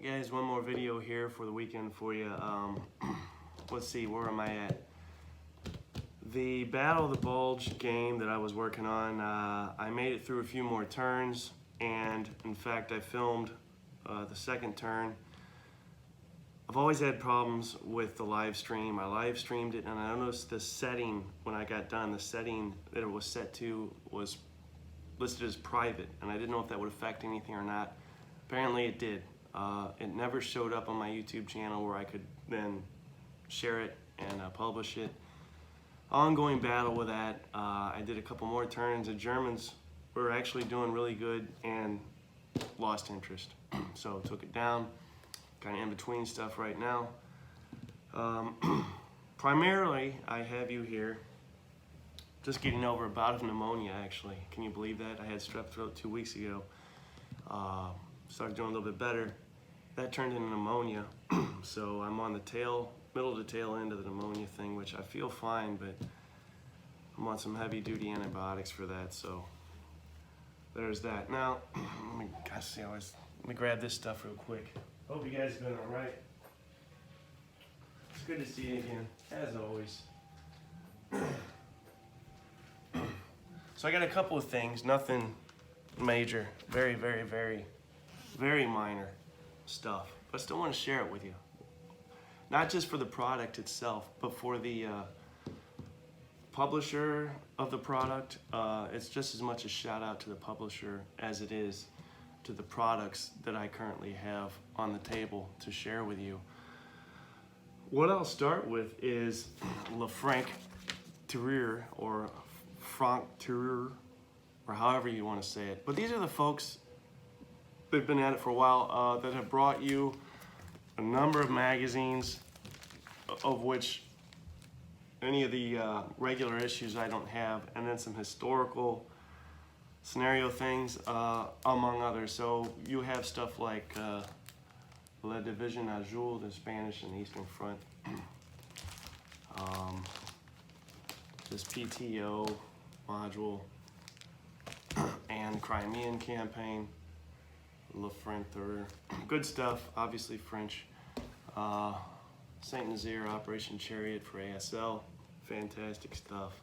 Hey guys, one more video here for the weekend for you. Let's see, where am I at? The Battle of the Bulge game that I was working on, I made it through a few more turns, and in fact I filmed the second turn. I've always had problems with the live stream. I live streamed it and I noticed the setting when I got done, the setting that it was set to was listed as private, and I didn't know if that would affect anything or not. Apparently it did. It never showed up on my YouTube channel where I could then share it and publish it. Ongoing battle with that. I did a couple more turns. The Germans were actually doing really good and lost interest. So took it down. Kind of in between stuff right now. Primarily, I have you here just getting over a bout of pneumonia, actually. Can you believe that? I had strep throat 2 weeks ago. Started doing a little bit better. That turned into pneumonia. So I'm on the middle to tail end of the pneumonia thing, which I feel fine, but I'm on some heavy duty antibiotics for that, so there's that. Now, let me grab this stuff real quick. Hope you guys are doing all right. It's good to see you again, as always. So I got a couple of things, nothing major, very, very, very, very minor stuff, but I still want to share it with you. Not just for the product itself, but for the publisher of the product. It's just as much a shout out to the publisher as it is to the products that I currently have on the table to share with you. What I'll start with is Franc Tireur, or Franc Tireur, or however you want to say it. But these are the folks that've been at it for a while, that have brought you a number of magazines, of which any of the regular issues I don't have, and then some historical scenario things, among others. So you have stuff like La Division Azul, the Spanish and Eastern Front, this PTO module, and Crimean Campaign, Le Franc Tireur. Good stuff, obviously French. Saint Nazaire, Operation Chariot for ASL, fantastic stuff.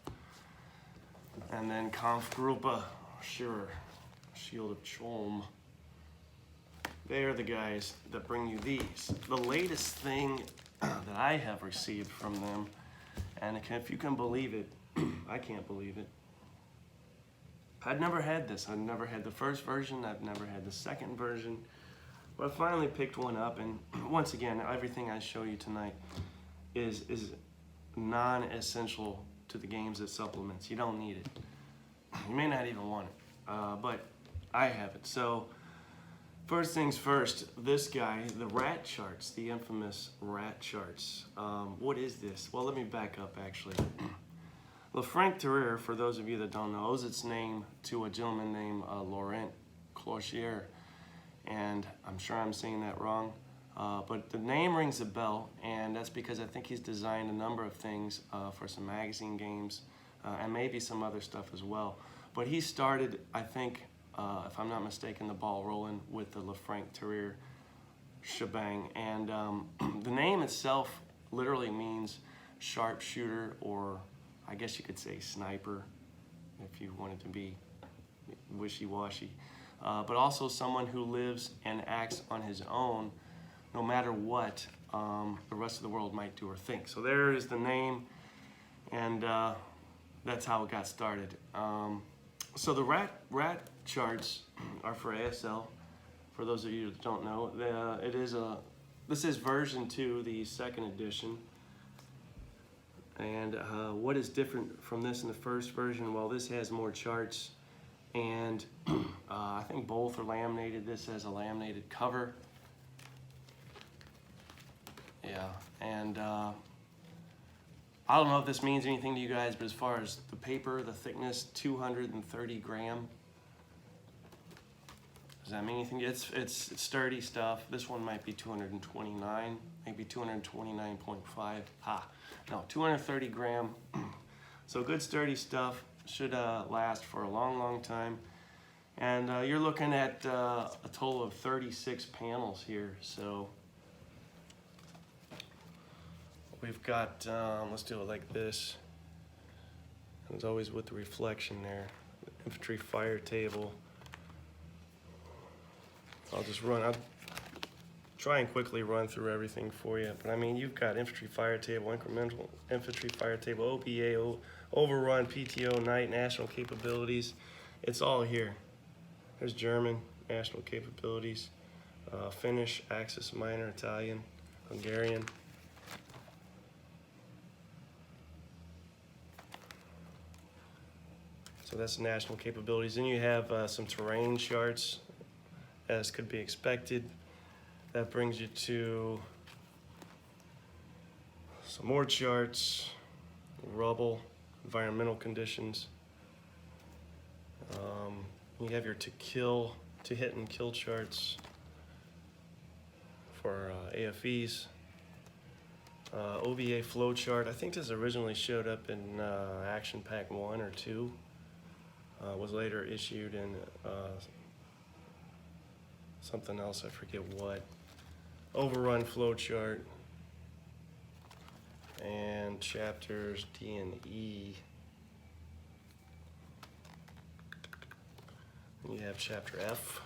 And then Kampfgruppe, sure, Shield of Cholm. They are the guys that bring you these. The latest thing that I have received from them, and if you can believe it, I can't believe it. I'd never had this. I'd never had the first version. I've never had the second version. But I finally picked one up, and once again, everything I show you tonight is non-essential to the games as supplements. You don't need it. You may not even want it, but I have it. So first things first, this guy, the rat charts, the infamous rat charts. What is this? Well, let me back up actually. Le Franc Tireur, for those of you that don't know, owes its name to a gentleman named Laurent Clochier, and I'm sure I'm saying that wrong, but the name rings a bell, and that's because I think he's designed a number of things for some magazine games, and maybe some other stuff as well. But he started, I think, if I'm not mistaken, the ball rolling with the Le Franc Tireur shebang, and the name itself literally means sharpshooter, or I guess you could say sniper, if you wanted to be wishy-washy, but also someone who lives and acts on his own, no matter what the rest of the world might do or think. So there is the name, and that's how it got started. So the rat charts are for ASL. For those of you that don't know, this is version 2, the second edition. And what is different from this in the first version? Well, this has more charts, and I think both are laminated. This has a laminated cover. Yeah, and I don't know if this means anything to you guys, but as far as the paper, the thickness, 230 gram. Does that mean anything? It's sturdy stuff. This one might be 229, maybe 229.5. No, 230 gram. So good sturdy stuff. Should last for a long, long time. And you're looking at a total of 36 panels here. So we've got, let's do it like this. As always with the reflection there. Infantry fire table. I'll try and quickly run through everything for you. But I mean, you've got infantry fire table, incremental infantry fire table, OBA, overrun, PTO, night, national capabilities. It's all here. There's German, national capabilities, Finnish, Axis Minor, Italian, Hungarian. So that's national capabilities. Then you have some terrain charts, as could be expected. That brings you to some more charts, rubble, environmental conditions. You have your to hit and kill charts for AFEs. OVA flow chart. I think this originally showed up in Action Pack 1 or 2. Was later issued in something else, I forget what. Overrun flow chart and chapters D and E. You have chapter F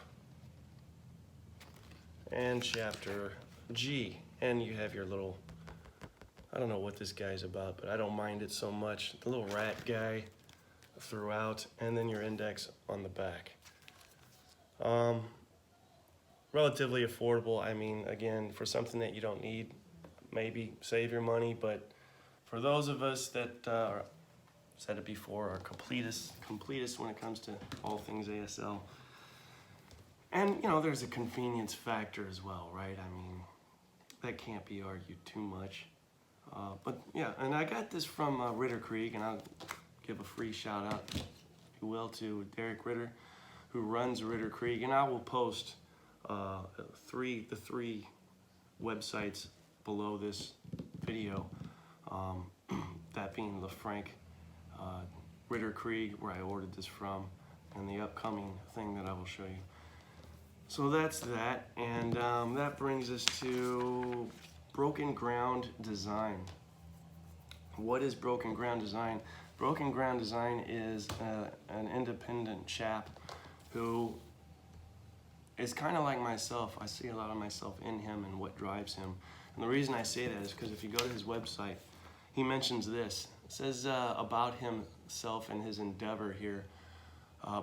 and chapter G, and you have your little, I don't know what this guy's about, but I don't mind it so much. The little rat guy throughout, and then your index on the back. Relatively affordable. I mean, again, for something that you don't need, maybe save your money, but for those of us that said it before, are completists when it comes to all things ASL. And you know, there's a convenience factor as well, right? I mean, that can't be argued too much. But yeah, and I got this from Ritter Krieg, and I'll give a free shout out, if you will, to Derek Ritter, who runs Ritter Krieg, and I will post the three websites below this video, that being the Franc Ritter Krieg, where I ordered this from, and the upcoming thing that I will show you. So that's that, and that brings us to Broken Ground Design. What is Broken Ground Design? Broken Ground Design is an independent chap who is kind of like myself. I see a lot of myself in him and what drives him. And the reason I say that is because if you go to his website, he mentions this. It says about himself and his endeavor here.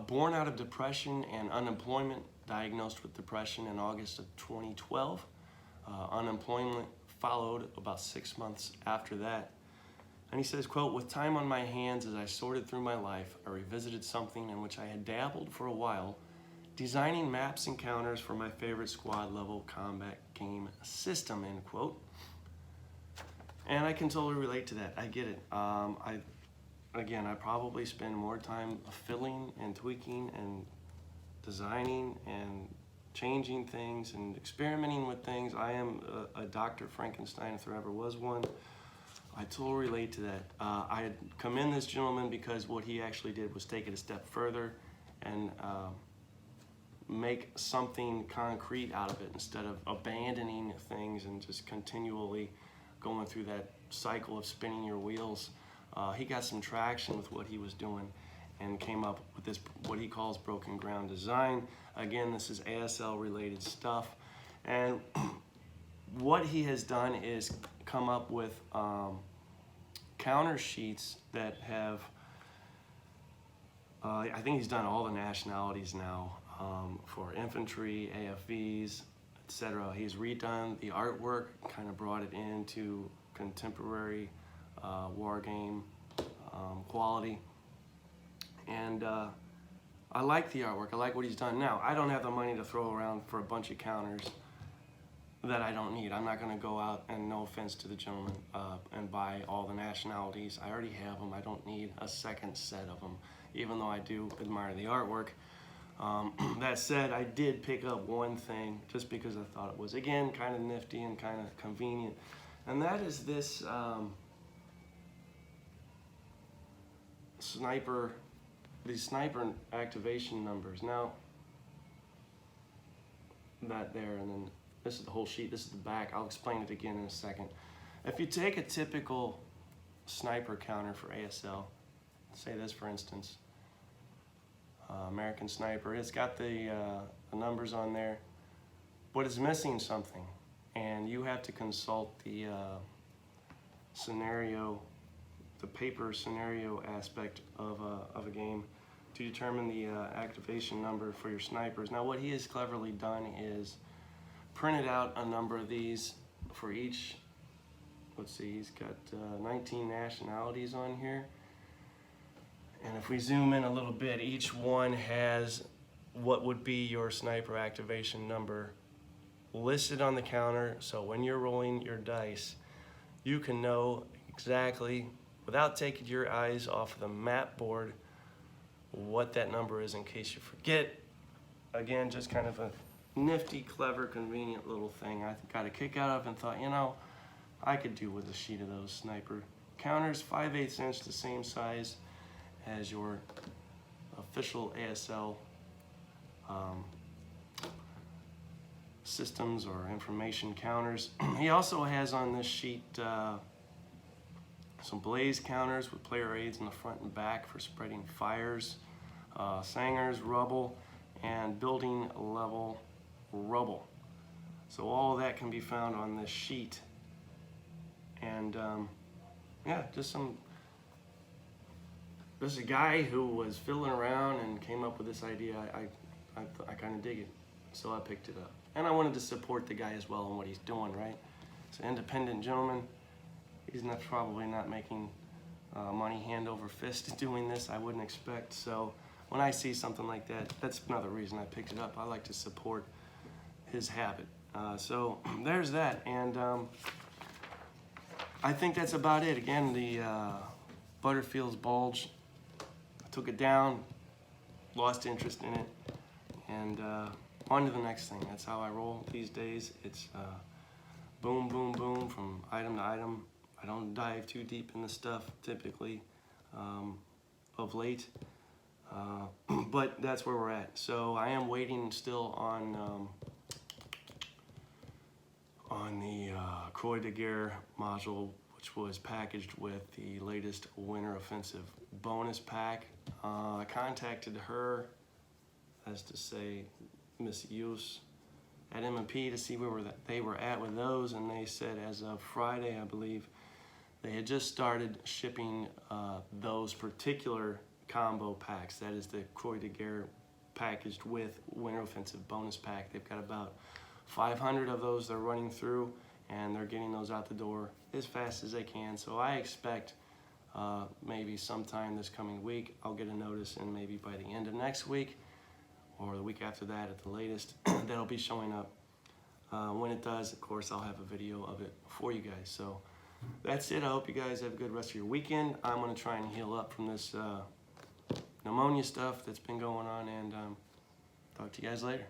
Born out of depression and unemployment, diagnosed with depression in August of 2012. Unemployment followed about 6 months after that. And he says, quote, with time on my hands as I sorted through my life, I revisited something in which I had dabbled for a while, designing maps and counters for my favorite squad level combat game system, end quote. And I can totally relate to that. I get it. I probably spend more time fiddling and tweaking and designing and changing things and experimenting with things. I am a Dr. Frankenstein, if there ever was one. I totally relate to that. I commend this gentleman because what he actually did was take it a step further and make something concrete out of it instead of abandoning things and just continually going through that cycle of spinning your wheels. He got some traction with what he was doing and came up with this, what he calls Broken Ground Design. Again, this is ASL related stuff. And what he has done is come up with counter sheets that have, I think he's done all the nationalities now for infantry, AFVs, etc. He's redone the artwork, kind of brought it into contemporary war game quality. And I like the artwork. I like what he's done. Now, I don't have the money to throw around for a bunch of counters that I don't need. I'm not going to go out, and no offense to the gentleman, and buy all the nationalities. I already have them. I don't need a second set of them, even though I do admire the artwork. That said, I did pick up one thing just because I thought it was, again, kind of nifty and kind of convenient. And that is this sniper the sniper activation numbers. Now, that there, and then this is the whole sheet, this is the back. I'll explain it again in a second. If you take a typical sniper counter for ASL, say this for instance, American Sniper, it's got the numbers on there, but it's missing something, and you have to consult the scenario, the paper scenario aspect of a game to determine the activation number for your snipers. Now what he has cleverly done is printed out a number of these for each, let's see, he's got 19 nationalities on here. And if we zoom in a little bit, each one has what would be your sniper activation number listed on the counter. So when you're rolling your dice, you can know exactly, without taking your eyes off of the map board, what that number is in case you forget. Again, just kind of a nifty, clever, convenient little thing I got a kick out of and thought, you know, I could do with a sheet of those sniper counters, 5/8 inch, the same size as your official ASL systems or information counters. He also has on this sheet some blaze counters with player aids in the front and back for spreading fires, sangers, rubble, and building level rubble. So all of that can be found on this sheet. And yeah, just there's a guy who was fiddling around and came up with this idea. I kind of dig it, so I picked it up. And I wanted to support the guy as well in what he's doing, right? It's an independent gentleman. He's probably not making money hand over fist doing this, I wouldn't expect. So when I see something like that, that's another reason I picked it up. I like to support his habit. So there's that, and I think that's about it. Again, the Butterfield's Bulge, I took it down, lost interest in it, and on to the next thing. That's how I roll these days. It's boom, boom, boom from item to item. I don't dive too deep in the stuff typically of late, but that's where we're at. So I am waiting still on the Croix de Guerre module, which was packaged with the latest Winter Offensive bonus pack. I contacted her, as to say, Miss Use at M&P to see where they were at with those, and they said as of Friday, I believe, they had just started shipping those particular combo packs. That is the Croix de Guerre packaged with Winter Offensive bonus pack. They've got about 500 of those they're running through, and they're getting those out the door as fast as they can. So I expect maybe sometime this coming week I'll get a notice, and maybe by the end of next week or the week after that at the latest, that'll be showing up. When it does, of course, I'll have a video of it for you guys. So that's it. I hope you guys have a good rest of your weekend. I'm going to try and heal up from this pneumonia stuff that's been going on, and talk to you guys later.